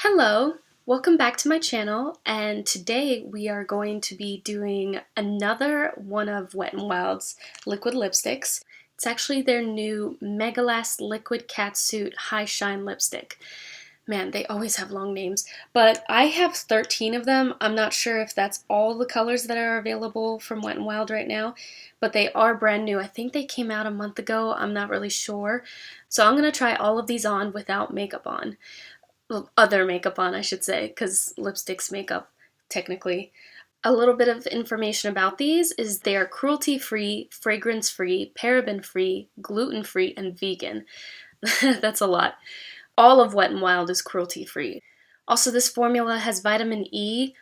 Hello, welcome back to my channel, and today we are going to be doing another one of Wet n Wild's liquid lipsticks. It's actually their new MegaLast Liquid Catsuit High Shine Lipstick. Man, they always have long names, but I have 13 of them. I'm not sure if that's all the colors that are available from Wet n Wild right now, but they are brand new. I think they came out a month ago. I'm not really sure. So I'm going to try all of these on without makeup on. Well, other makeup on, I should say, because lipstick's makeup, technically. A little bit of information about these is they are cruelty-free, fragrance-free, paraben-free, gluten-free, and vegan. That's a lot. All of Wet n Wild is cruelty-free. Also, this formula has vitamin E,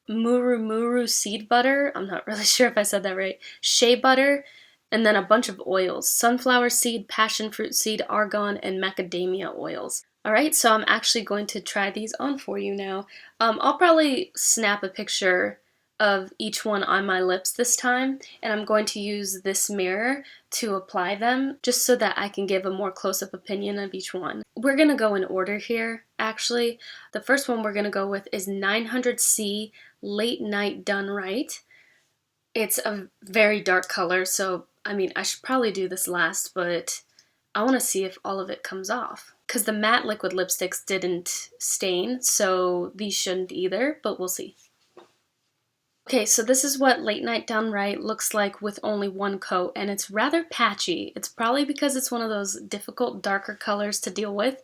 muru seed butter, I'm not really sure if I said that right, shea butter, and then a bunch of oils: sunflower seed, passion fruit seed, argan, and macadamia oils. Alright, so I'm actually going to try these on for you now. I'll probably snap a picture of each one on my lips this time, and I'm going to use this mirror to apply them just so that I can give a more close-up opinion of each one. We're going to go in order here, actually. The first one we're going to go with is 900C Late Night Done Right. It's a very dark color, so I mean, I should probably do this last, but I want to see if all of it comes off. Because the matte liquid lipsticks didn't stain, so these shouldn't either, but we'll see. Okay, so this is what Late Night Done Right looks like with only one coat, and it's rather patchy. It's probably because it's one of those difficult, darker colors to deal with,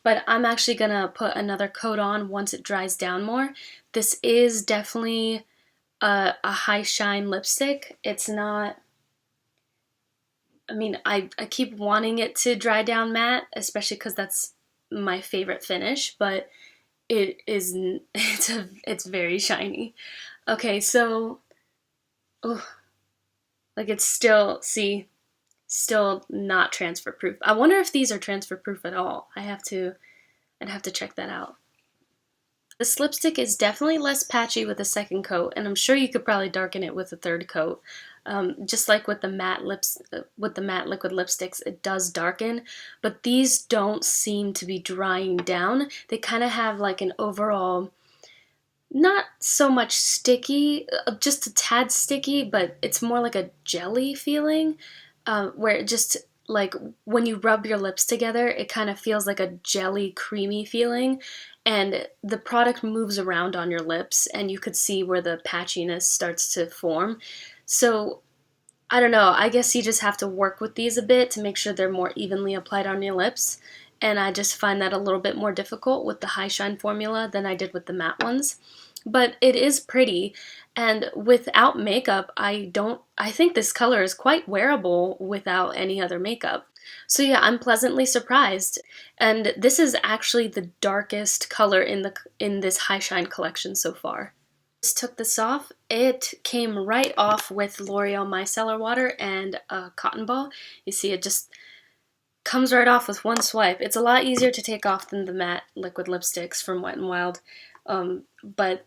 but I'm actually going to put another coat on once it dries down more. This is definitely a high shine lipstick. It's not... I mean, I keep wanting it to dry down matte, especially because that's my favorite finish, but it's very shiny. Okay, so, like it's still, see, still not transfer proof. I wonder if these are transfer proof at all. I'd have to check that out. This lipstick is definitely less patchy with a second coat, and I'm sure you could probably darken it with a third coat. Just like with the matte liquid lipsticks, it does darken, but these don't seem to be drying down. They kind of have like an overall, not so much sticky, just a tad sticky, but it's more like a jelly feeling, where it just, like when you rub your lips together, it kind of feels like a jelly creamy feeling, and the product moves around on your lips and you could see where the patchiness starts to form. So I don't know, I guess you just have to work with these a bit to make sure they're more evenly applied on your lips, and I just find that a little bit more difficult with the high shine formula than I did with the matte ones. But it is pretty, and without makeup, I think this color is quite wearable without any other makeup. So yeah, I'm pleasantly surprised, and this is actually the darkest color in this high shine collection so far. Just took this off. It came right off with L'Oreal Micellar water and a cotton ball. You see, it just comes right off with one swipe. It's a lot easier to take off than the matte liquid lipsticks from Wet n Wild, but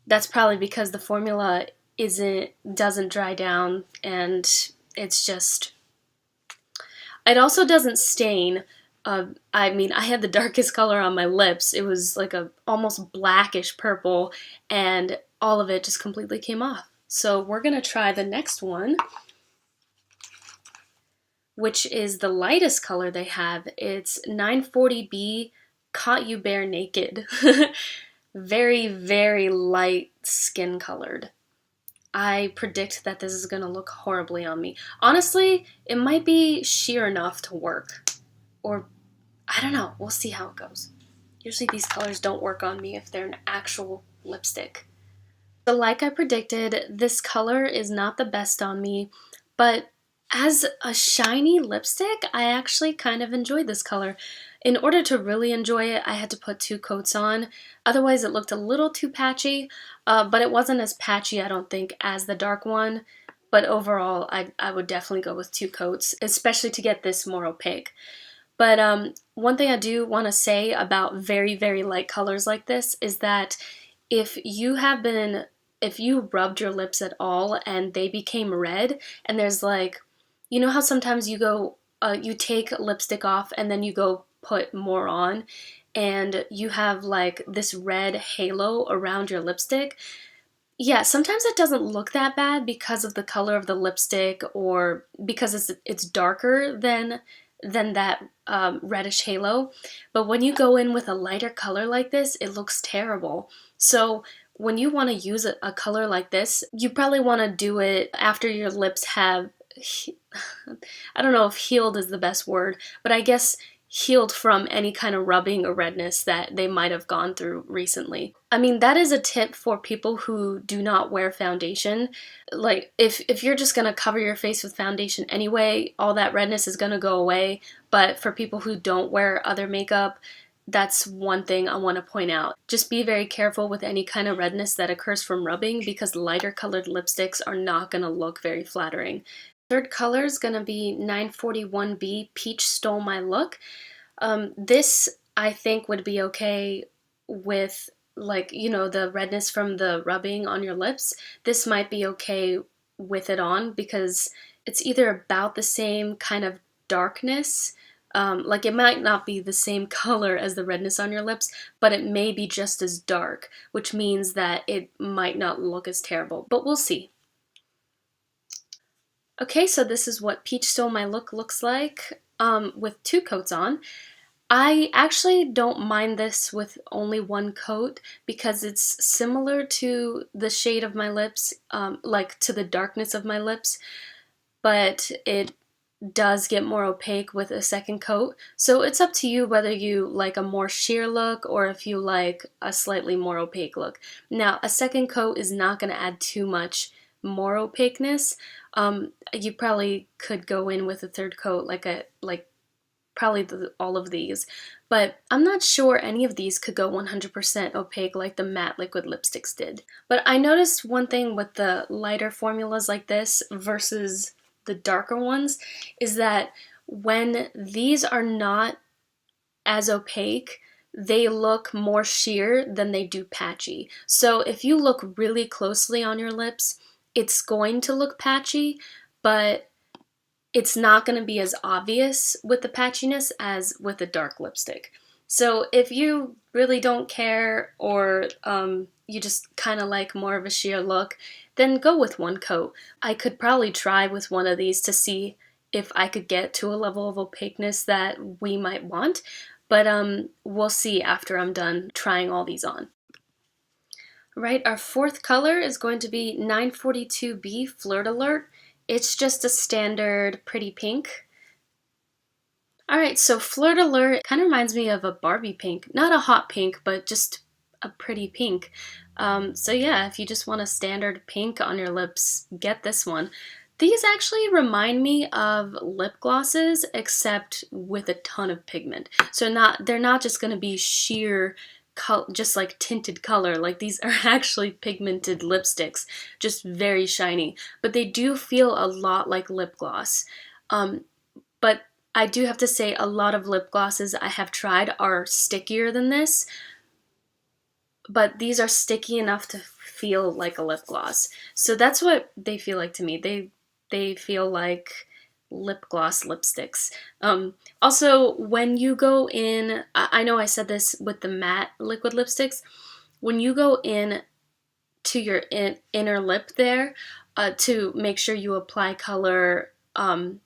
that's probably because the formula doesn't dry down, and it's just... It also doesn't stain. I mean, I had the darkest color on my lips. It was like a almost blackish purple, and all of it just completely came off. So we're gonna try the next one, which is the lightest color they have. It's 940B Caught You Bare Naked. Very, very light skin colored. I predict that this is going to look horribly on me. Honestly, it might be sheer enough to work. Or, I don't know. We'll see how it goes. Usually these colors don't work on me if they're an actual lipstick. So like I predicted, this color is not the best on me, but as a shiny lipstick, I actually kind of enjoyed this color. In order to really enjoy it, I had to put 2 coats on. Otherwise, it looked a little too patchy, but it wasn't as patchy, I don't think, as the dark one. But overall, I would definitely go with 2 coats, especially to get this more opaque. But one thing I do want to say about very, very light colors like this is that if you rubbed your lips at all and they became red, and there's like, you know how sometimes you go, you take lipstick off and then you go put more on, and you have like this red halo around your lipstick, yeah, sometimes it doesn't look that bad because of the color of the lipstick or because it's darker than that reddish halo. But when you go in with a lighter color like this, it looks terrible. So when you want to use a color like this, you probably want to do it after your lips have, I don't know if healed is the best word, but I guess healed from any kind of rubbing or redness that they might have gone through recently. I mean, that is a tip for people who do not wear foundation. Like, if you're just gonna cover your face with foundation anyway, all that redness is gonna go away. But for people who don't wear other makeup, that's one thing I want to point out. Just be very careful with any kind of redness that occurs from rubbing because lighter colored lipsticks are not gonna look very flattering. Third color is going to be 941B, Peach Stole My Look. This, I think, would be okay with, like, you know, the redness from the rubbing on your lips. This might be okay with it on because it's either about the same kind of darkness, like it might not be the same color as the redness on your lips, but it may be just as dark, which means that it might not look as terrible, but we'll see. Okay, so this is what Peach Stole My Look looks like with 2 coats on. I actually don't mind this with only 1 coat because it's similar to the shade of my lips, like to the darkness of my lips, but it does get more opaque with a 2nd coat. So it's up to you whether you like a more sheer look or if you like a slightly more opaque look. Now, a 2nd coat is not going to add too much more opaqueness. You probably could go in with a 3rd coat, like probably all of these, but I'm not sure any of these could go 100% opaque like the matte liquid lipsticks did. But I noticed one thing with the lighter formulas like this versus the darker ones is that when these are not as opaque, they look more sheer than they do patchy. So if you look really closely on your lips, it's going to look patchy, but it's not going to be as obvious with the patchiness as with a dark lipstick. So if you really don't care or you just kind of like more of a sheer look, then go with 1 coat. I could probably try with one of these to see if I could get to a level of opaqueness that we might want, but we'll see after I'm done trying all these on. Right, our 4th color is going to be 942B, Flirt Alert. It's just a standard pretty pink. Alright, so Flirt Alert kind of reminds me of a Barbie pink. Not a hot pink, but just a pretty pink. So yeah, if you just want a standard pink on your lips, get this one. These actually remind me of lip glosses, except with a ton of pigment. So they're not just going to be sheer just like tinted color. Like, these are actually pigmented lipsticks, just very shiny, but they do feel a lot like lip gloss. But I do have to say, a lot of lip glosses I have tried are stickier than this, but these are sticky enough to feel like a lip gloss. So that's what they feel like to me. They feel like lip gloss lipsticks. Also, when you go in, I know I said this with the matte liquid lipsticks, when you go in to your inner lip there, to make sure you apply color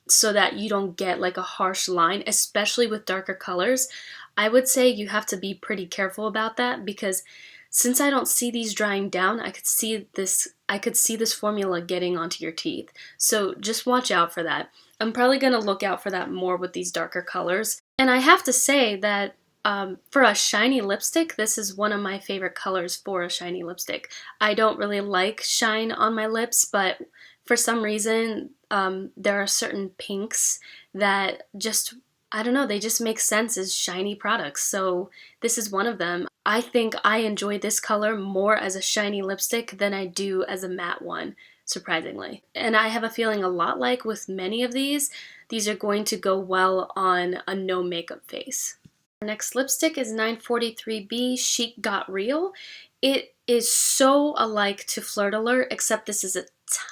so that you don't get like a harsh line, especially with darker colors, I would say you have to be pretty careful about that because since I don't see these drying down, I could see this formula getting onto your teeth. So just watch out for that. I'm probably going to look out for that more with these darker colors. And I have to say that for a shiny lipstick, this is one of my favorite colors for a shiny lipstick. I don't really like shine on my lips, but for some reason, there are certain pinks that just, I don't know, they just make sense as shiny products. So this is one of them. I think I enjoy this color more as a shiny lipstick than I do as a matte one, surprisingly. And I have a feeling a lot like with many of these are going to go well on a no makeup face. Our next lipstick is 943B, Chic Got Real. It is so alike to Flirt Alert, except this is a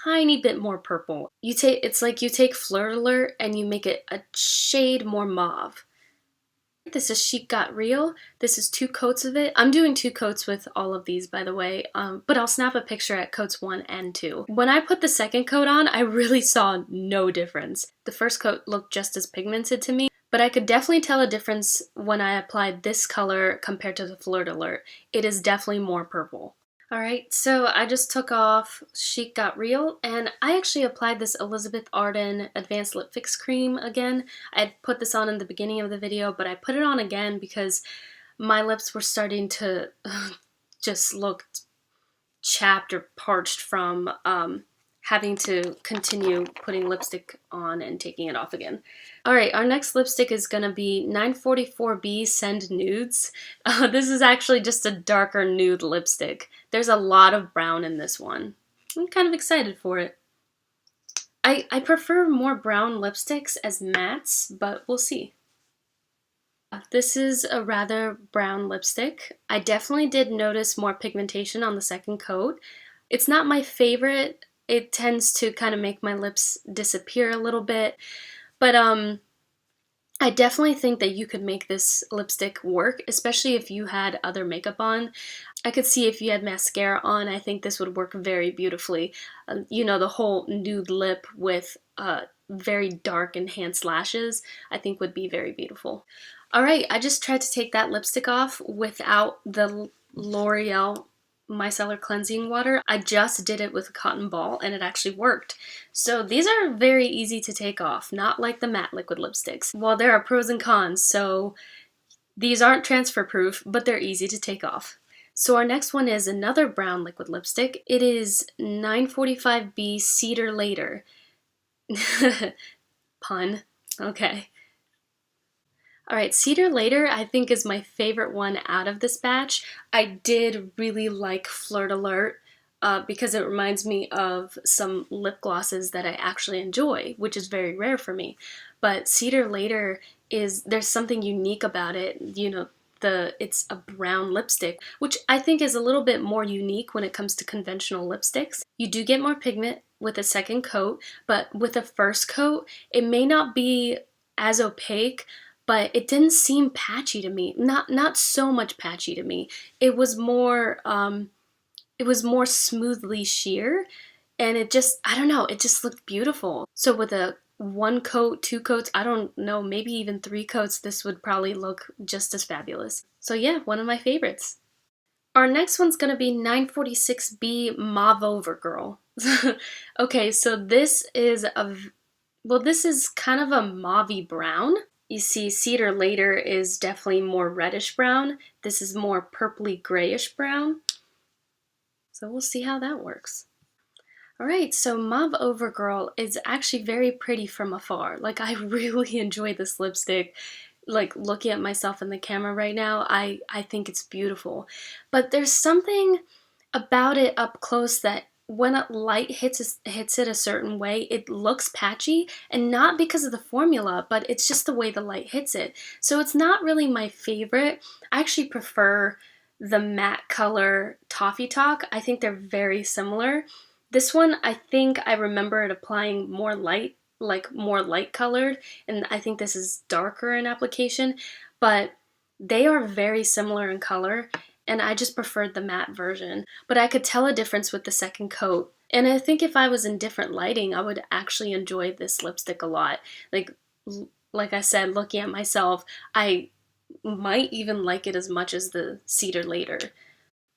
tiny bit more purple. It's like you take Flirt Alert and you make it a shade more mauve. This is Chic Got Real. This is 2 coats of it. I'm doing 2 coats with all of these, by the way, but I'll snap a picture at coats 1 and 2. When I put the second coat on, I really saw no difference. The first coat looked just as pigmented to me, but I could definitely tell a difference when I applied this color compared to the Flirt Alert. It is definitely more purple. Alright, so I just took off Chic Got Real, and I actually applied this Elizabeth Arden Advanced Lip Fix Cream again. I had put this on in the beginning of the video, but I put it on again because my lips were starting to just look chapped or parched from having to continue putting lipstick on and taking it off again. Alright, our next lipstick is going to be 944B Send Nudes. This is actually just a darker nude lipstick. There's a lot of brown in this one. I'm kind of excited for it. I prefer more brown lipsticks as mattes, but we'll see. This is a rather brown lipstick. I definitely did notice more pigmentation on the second coat. It's not my favorite. It tends to kind of make my lips disappear a little bit, but I definitely think that you could make this lipstick work, especially if you had other makeup on. I could see if you had mascara on, I think this would work very beautifully. You know, the whole nude lip with very dark enhanced lashes, I think would be very beautiful. Alright, I just tried to take that lipstick off without the L'Oreal Micellar cleansing water. I just did it with a cotton ball and it actually worked. So these are very easy to take off, not like the matte liquid lipsticks. Well, there are pros and cons, so these aren't transfer proof, but they're easy to take off. So our next one is another brown liquid lipstick. It is 945B Cedar Later. Pun. Okay. Alright, Cedar Later I think is my favorite one out of this batch. I did really like Flirt Alert because it reminds me of some lip glosses that I actually enjoy, which is very rare for me. But Cedar Later there's something unique about it. You know, it's a brown lipstick, which I think is a little bit more unique when it comes to conventional lipsticks. You do get more pigment with a second coat, but with a first coat, it may not be as opaque, but it didn't seem patchy to me. Not so much patchy to me. It was more smoothly sheer, and it just, I don't know, it just looked beautiful. So with a 1 coat, 2 coats, I don't know, maybe even 3 coats, this would probably look just as fabulous. So yeah, one of my favorites. Our next one's gonna be 946B Mauve Girl. Okay, so this is kind of a mauve brown. You see, Cedar Later is definitely more reddish brown. This is more purpley grayish brown. So we'll see how that works. Alright, so Mauve Girl is actually very pretty from afar. Like, I really enjoy this lipstick. Like, looking at myself in the camera right now, I think it's beautiful. But there's something about it up close that when a light hits it a certain way, it looks patchy, and not because of the formula, but it's just the way the light hits it. So it's not really my favorite. I actually prefer the matte color Toffee Talk. I think they're very similar. This one, I think I remember it applying more light, like more light colored, and I think this is darker in application, but they are very similar in color, and I just preferred the matte version. But I could tell a difference with the second coat. And I think if I was in different lighting, I would actually enjoy this lipstick a lot. Like I said, looking at myself, I might even like it as much as the Cedar Later.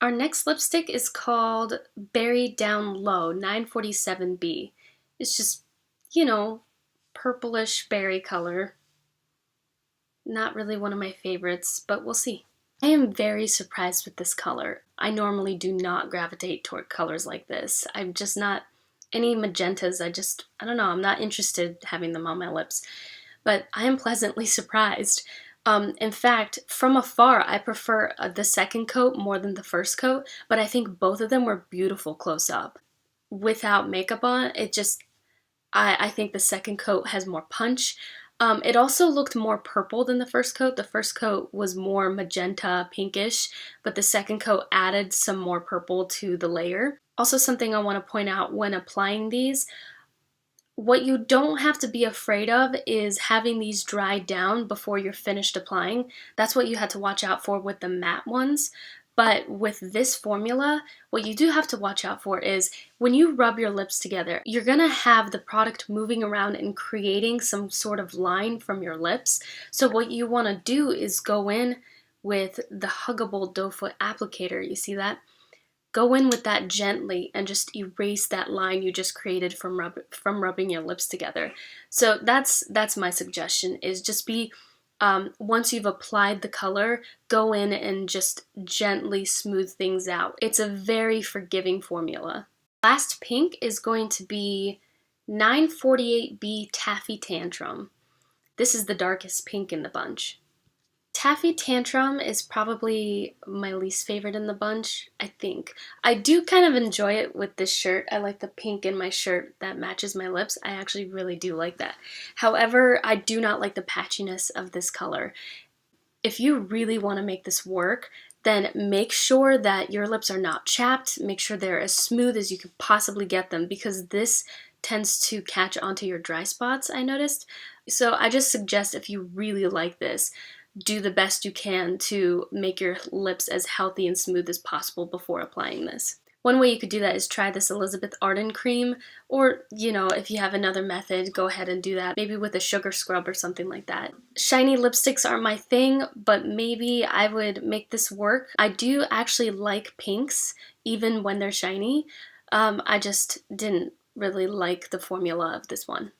Our next lipstick is called Berry Down Low 947B. It's just, you know, purplish berry color. Not really one of my favorites, but we'll see. I am very surprised with this color. I normally do not gravitate toward colors like this. I'm just not, any magentas, I don't know, I'm not interested having them on my lips. But I am pleasantly surprised. In fact, from afar, I prefer the second coat more than the first coat, but I think both of them were beautiful close up. Without makeup on, I think the second coat has more punch. It also looked more purple than the first coat. The first coat was more magenta, pinkish, but the second coat added some more purple to the layer. Also, something I want to point out when applying these, What you don't have to be afraid of is having these dry down before you're finished applying. That's what you had to watch out for with the matte ones. But with this formula, what you do have to watch out for is when you rub your lips together, you're gonna have the product moving around and creating some sort of line from your lips. So what you wanna do is go in with the huggable doe foot applicator. You see that? Go in with that gently and just erase that line you just created from rubbing your lips together. So that's my suggestion, is just be, once you've applied the color, go in and just gently smooth things out. It's a very forgiving formula. Last pink is going to be 948B Taffy Tantrum. This is the darkest pink in the bunch. Taffy Tantrum is probably my least favorite in the bunch, I think. I do kind of enjoy it with this shirt. I like the pink in my shirt that matches my lips. I actually really do like that. However, I do not like the patchiness of this color. If you really want to make this work, then make sure that your lips are not chapped. Make sure they're as smooth as you could possibly get them, because this tends to catch onto your dry spots, I noticed. So I just suggest, if you really like this, do the best you can to make your lips as healthy and smooth as possible before applying this. One way you could do that is try this Elizabeth Arden cream, or, you know, if you have another method, go ahead and do that, maybe with a sugar scrub or something like that. Shiny lipsticks aren't my thing, but maybe I would make this work. I do actually like pinks, even when they're shiny. I just didn't really like the formula of this one.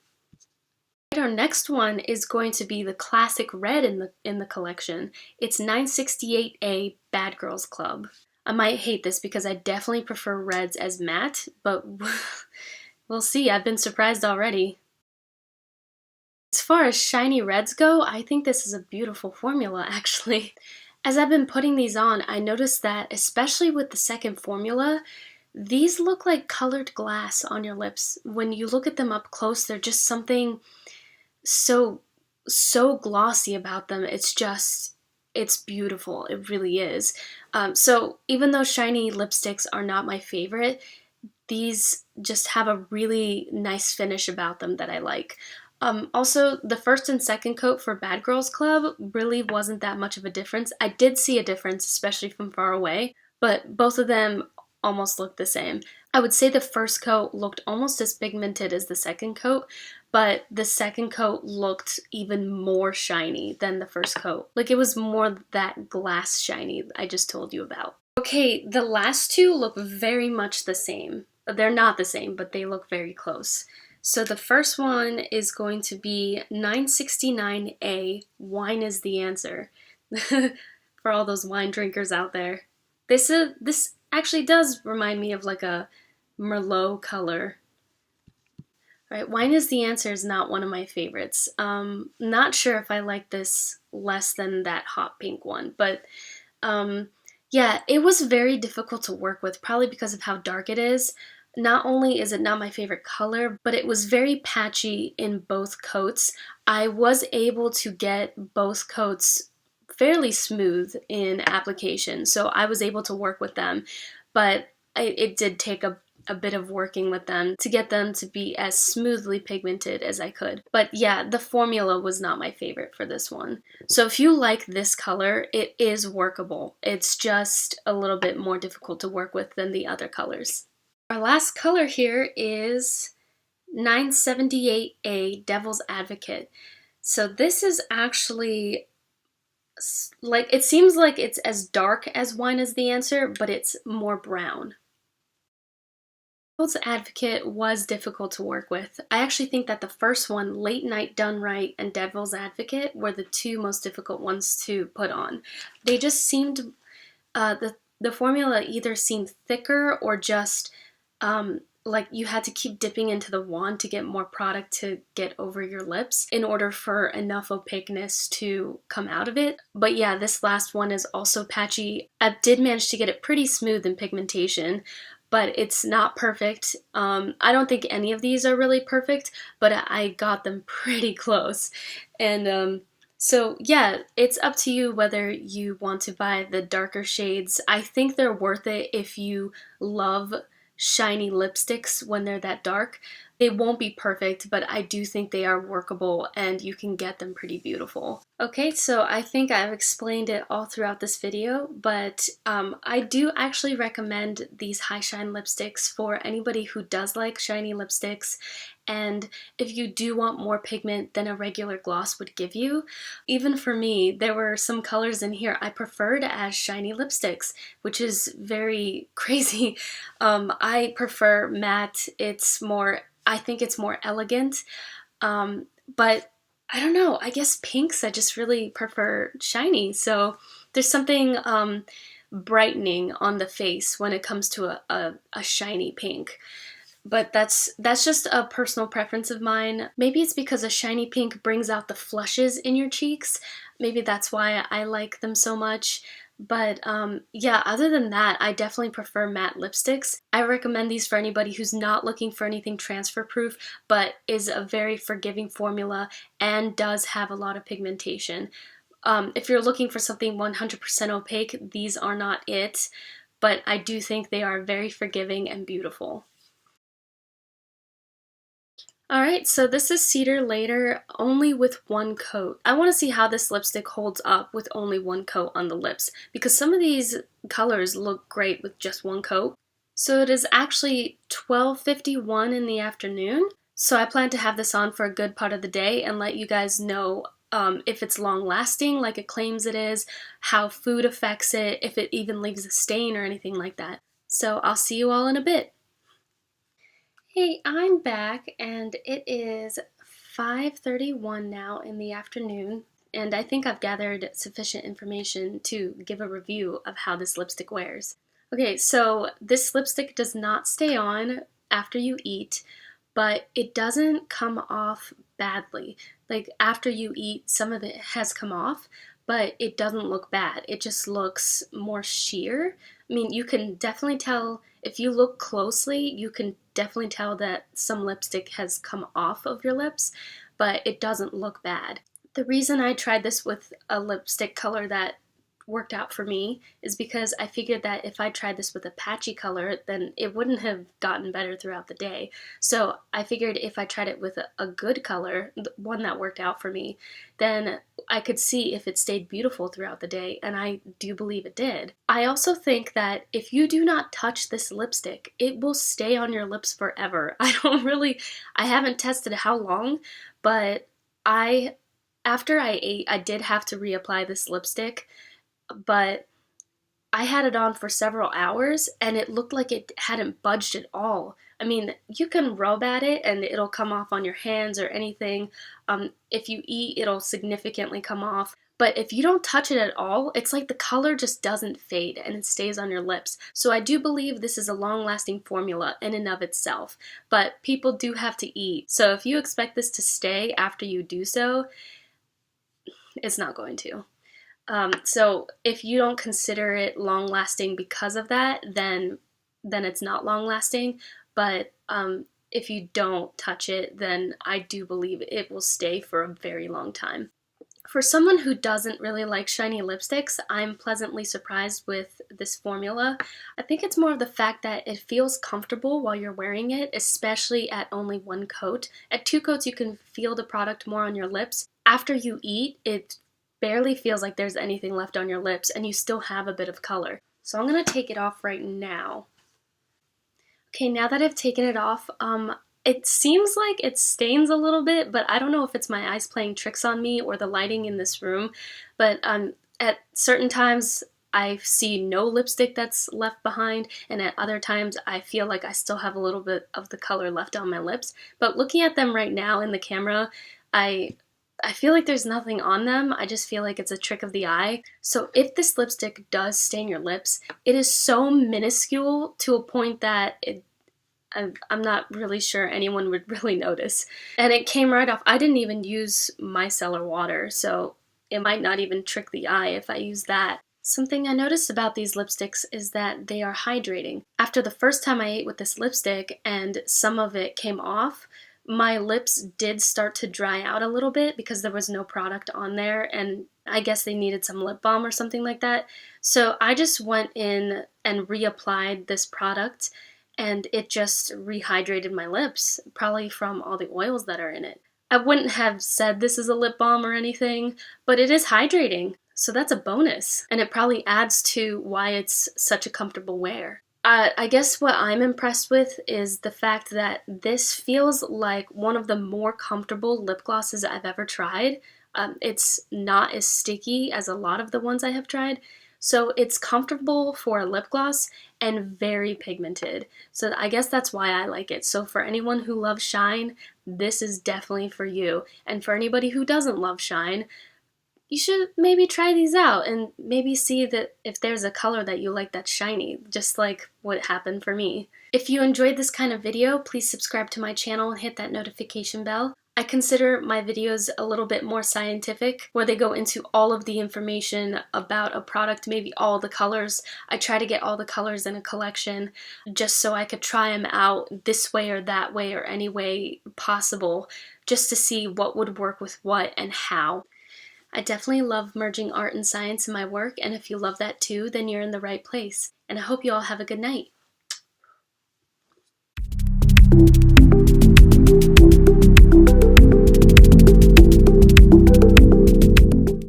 Our next one is going to be the classic red in the collection. It's 968A Bad Girls Club. I might hate this because I definitely prefer reds as matte, but we'll see. I've been surprised already. As far as shiny reds go, I think this is a beautiful formula, actually. As I've been putting these on, I noticed that, especially with the second formula, these look like colored glass on your lips. When you look at them up close, they're just something so glossy about them. It's beautiful. It really is. So even though shiny lipsticks are not my favorite, these just have a really nice finish about them that I like. Also, the first and second coat for Bad Girls Club really wasn't that much of a difference. I did see a difference, especially from far away, but both of them almost looked the same. I would say the first coat looked almost as pigmented as the second coat, but the second coat looked even more shiny than the first coat. Like, it was more that glass shiny I just told you about. Okay, the last two look very much the same. They're not the same, but they look very close. So the first one is going to be 969A, Wine is the Answer. For all those wine drinkers out there. This actually does remind me of like a Merlot color. Right, Wine is the Answer is not one of my favorites. Not sure if I like this less than that hot pink one, but yeah, it was very difficult to work with, probably because of how dark it is. Not only is it not my favorite color, but it was very patchy in both coats. I was able to get both coats fairly smooth in application, so I was able to work with them, but it did take a bit of working with them to get them to be as smoothly pigmented as I could. But yeah, the formula was not my favorite for this one. So if you like this color, it is workable. It's just a little bit more difficult to work with than the other colors. Our last color here is 978A Devil's Advocate. So this is actually, like, it seems like it's as dark as Wine is the Answer, but it's more brown. Devil's Advocate was difficult to work with. I actually think that the first one, Late Night Done Right and Devil's Advocate, were the two most difficult ones to put on. They just seemed, the formula either seemed thicker or just like you had to keep dipping into the wand to get more product to get over your lips in order for enough opaqueness to come out of it. But yeah, this last one is also patchy. I did manage to get it pretty smooth in pigmentation, but it's not perfect. I don't think any of these are really perfect, but I got them pretty close. And so yeah, it's up to you whether you want to buy the darker shades. I think they're worth it if you love shiny lipsticks when they're that dark. They won't be perfect, but I do think they are workable and you can get them pretty beautiful. Okay, so I think I've explained it all throughout this video, but I do actually recommend these high shine lipsticks for anybody who does like shiny lipsticks, and if you do want more pigment than a regular gloss would give you. Even for me, there were some colors in here I preferred as shiny lipsticks, which is very crazy. I prefer matte. I think it's more elegant, but I don't know, I guess pinks I just really prefer shiny, so there's something brightening on the face when it comes to a shiny pink. But that's just a personal preference of mine. Maybe it's because a shiny pink brings out the flushes in your cheeks. Maybe that's why I like them so much. But yeah, other than that, I definitely prefer matte lipsticks. I recommend these for anybody who's not looking for anything transfer proof, but is a very forgiving formula and does have a lot of pigmentation. If you're looking for something 100% opaque, these are not it, but I do think they are very forgiving and beautiful. Alright, so this is Cedar Later, only with one coat. I want to see how this lipstick holds up with only one coat on the lips, because some of these colors look great with just one coat. So it is actually 12:51 in the afternoon, so I plan to have this on for a good part of the day and let you guys know if it's long lasting like it claims it is, how food affects it, if it even leaves a stain or anything like that. So I'll see you all in a bit. Hey, I'm back and it is 5:31 now in the afternoon, and I think I've gathered sufficient information to give a review of how this lipstick wears. Okay, so this lipstick does not stay on after you eat, but it doesn't come off badly. Like after you eat, some of it has come off, but it doesn't look bad. It just looks more sheer. I mean, you can definitely tell, if you look closely, you can definitely tell that some lipstick has come off of your lips, but it doesn't look bad. The reason I tried this with a lipstick color that worked out for me is because I figured that if I tried this with a patchy color, then it wouldn't have gotten better throughout the day. So I figured if I tried it with a good color, one that worked out for me, then I could see if it stayed beautiful throughout the day, and I do believe it did. I also think that if you do not touch this lipstick, it will stay on your lips forever. I haven't tested how long, but after I ate, I did have to reapply this lipstick, but I had it on for several hours and it looked like it hadn't budged at all. I mean, you can rub at it and it'll come off on your hands or anything. If you eat, it'll significantly come off. But if you don't touch it at all, it's like the color just doesn't fade and it stays on your lips. So I do believe this is a long-lasting formula in and of itself. But people do have to eat. So if you expect this to stay after you do so, it's not going to. So if you don't consider it long lasting because of that, then it's not long lasting. But if you don't touch it, then I do believe it will stay for a very long time. For someone who doesn't really like shiny lipsticks, I'm pleasantly surprised with this formula. I think it's more of the fact that it feels comfortable while you're wearing it, especially at only one coat. At two coats, you can feel the product more on your lips. After you eat, it barely feels like there's anything left on your lips and you still have a bit of color. So I'm going to take it off right now. Okay, now that I've taken it off, it seems like it stains a little bit, but I don't know if it's my eyes playing tricks on me or the lighting in this room, but at certain times I see no lipstick that's left behind, and at other times I feel like I still have a little bit of the color left on my lips. But looking at them right now in the camera, I feel like there's nothing on them. I just feel like it's a trick of the eye. So if this lipstick does stain your lips, it is so minuscule to a point that I'm not really sure anyone would really notice. And it came right off. I didn't even use micellar water, so it might not even trick the eye if I use that. Something I noticed about these lipsticks is that they are hydrating. After the first time I ate with this lipstick and some of it came off, my lips did start to dry out a little bit because there was no product on there, and I guess they needed some lip balm or something like that. So I just went in and reapplied this product, and it just rehydrated my lips, probably from all the oils that are in it. I wouldn't have said this is a lip balm or anything, but it is hydrating, so that's a bonus, and it probably adds to why it's such a comfortable wear. I guess what I'm impressed with is the fact that this feels like one of the more comfortable lip glosses I've ever tried. It's not as sticky as a lot of the ones I have tried, so it's comfortable for a lip gloss and very pigmented. So I guess that's why I like it. So for anyone who loves shine, this is definitely for you. And for anybody who doesn't love shine, you should maybe try these out and maybe see that if there's a color that you like that's shiny, just like what happened for me. If you enjoyed this kind of video, please subscribe to my channel and hit that notification bell. I consider my videos a little bit more scientific, where they go into all of the information about a product, maybe all the colors. I try to get all the colors in a collection just so I could try them out this way or that way or any way possible, just to see what would work with what and how. I definitely love merging art and science in my work, and if you love that too, then you're in the right place. And I hope you all have a good night.